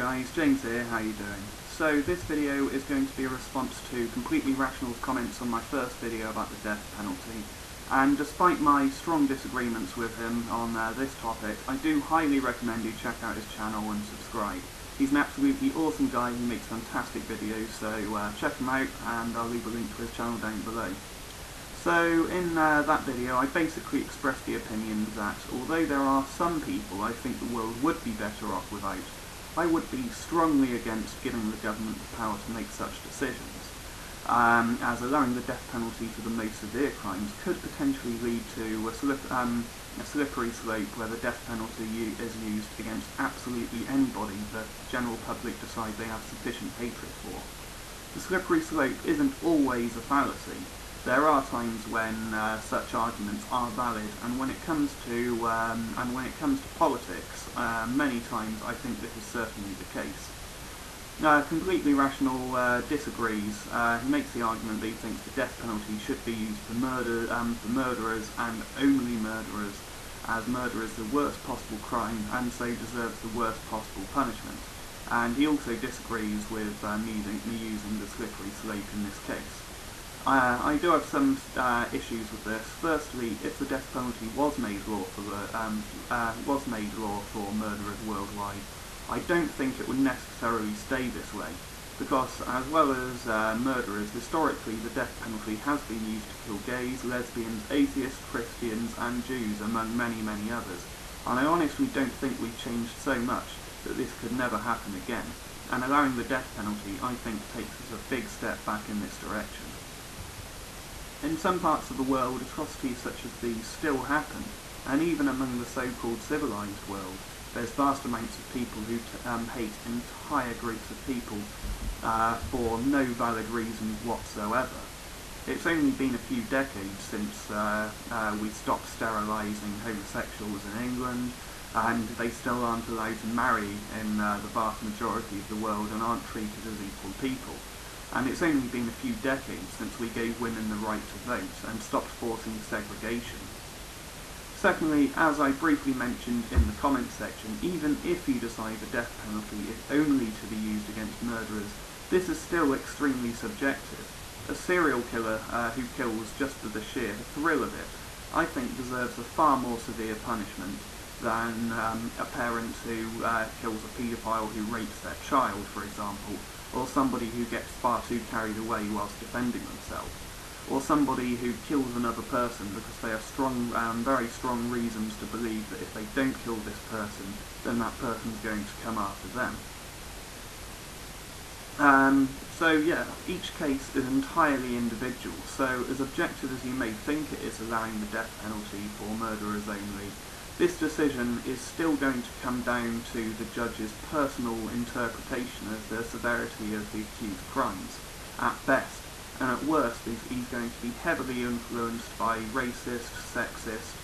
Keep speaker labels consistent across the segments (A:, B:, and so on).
A: guys, James here, how you doing? So this video is going to be a response to Completely Rational's comments on my first video about the death penalty, and despite my strong disagreements with him on this topic, I do highly recommend you check out his channel and subscribe. He's an absolutely awesome guy who makes fantastic videos, so check him out, and I'll leave a link to his channel down below. So in that video I basically expressed the opinion that although there are some people I think the world would be better off without, I would be strongly against giving the government the power to make such decisions, as allowing the death penalty for the most severe crimes could potentially lead to a slippery slope where the death penalty is used against absolutely anybody the general public decide they have sufficient hatred for. The slippery slope isn't always a fallacy. There are times when such arguments are valid, and when it comes to politics, many times I think this is certainly the case. Completely Rational disagrees. He makes the argument that he thinks the death penalty should be used for murderers and only murderers, as murder is the worst possible crime and so deserves the worst possible punishment. And he also disagrees with me using the slippery slope in this case. I do have some issues with this. Firstly, if the death penalty was made law for murderers worldwide, I don't think it would necessarily stay this way, because as well as murderers, historically the death penalty has been used to kill gays, lesbians, atheists, Christians, and Jews, among many, many others. And I honestly don't think we've changed so much that this could never happen again. And allowing the death penalty, I think, takes us a big step back in this direction. In some parts of the world, atrocities such as these still happen, and even among the so-called civilized world, there's vast amounts of people who hate entire groups of people for no valid reason whatsoever. It's only been a few decades since we stopped sterilising homosexuals in England, and they still aren't allowed to marry in the vast majority of the world and aren't treated as equal people. And it's only been a few decades since we gave women the right to vote and stopped forcing segregation. Secondly, as I briefly mentioned in the comments section, even if you decide the death penalty is only to be used against murderers, this is still extremely subjective. A serial killer who kills just for the sheer thrill of it, I think deserves a far more severe punishment than a parent who kills a paedophile who rapes their child, for example, or somebody who gets far too carried away whilst defending themselves, or somebody who kills another person because they have very strong reasons to believe that if they don't kill this person, then that person's going to come after them. So yeah, each case is entirely individual, so as objective as you may think it is allowing the death penalty for murderers only, this decision is still going to come down to the judge's personal interpretation of the severity of the accused crimes, at best, and at worst he's going to be heavily influenced by racist, sexist,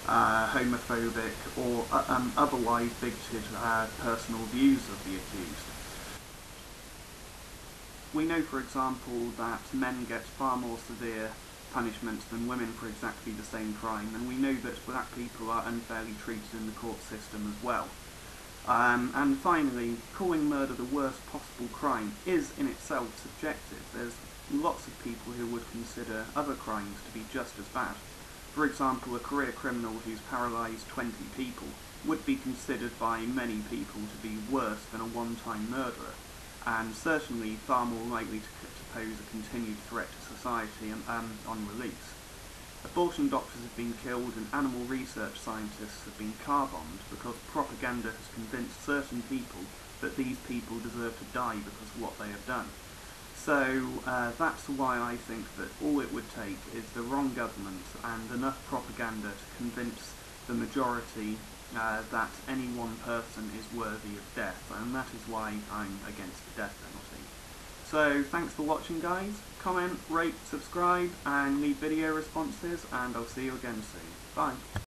A: homophobic, or otherwise bigoted personal views of the accused. We know, for example, that men get far more severe punishments than women for exactly the same crime, and we know that black people are unfairly treated in the court system as well. And finally, calling murder the worst possible crime is in itself subjective. There's lots of people who would consider other crimes to be just as bad. For example, a career criminal who's paralysed 20 people would be considered by many people to be worse than a one-time murderer, and certainly far more likely to pose a continued threat to society on release. Abortion doctors have been killed, and animal research scientists have been car-bombed because propaganda has convinced certain people that these people deserve to die because of what they have done. So that's why I think that all it would take is the wrong government and enough propaganda to convince the majority that any one person is worthy of death, and that is why I'm against the death penalty. So thanks for watching, guys. Comment, rate, subscribe, and leave video responses, and I'll see you again soon. Bye.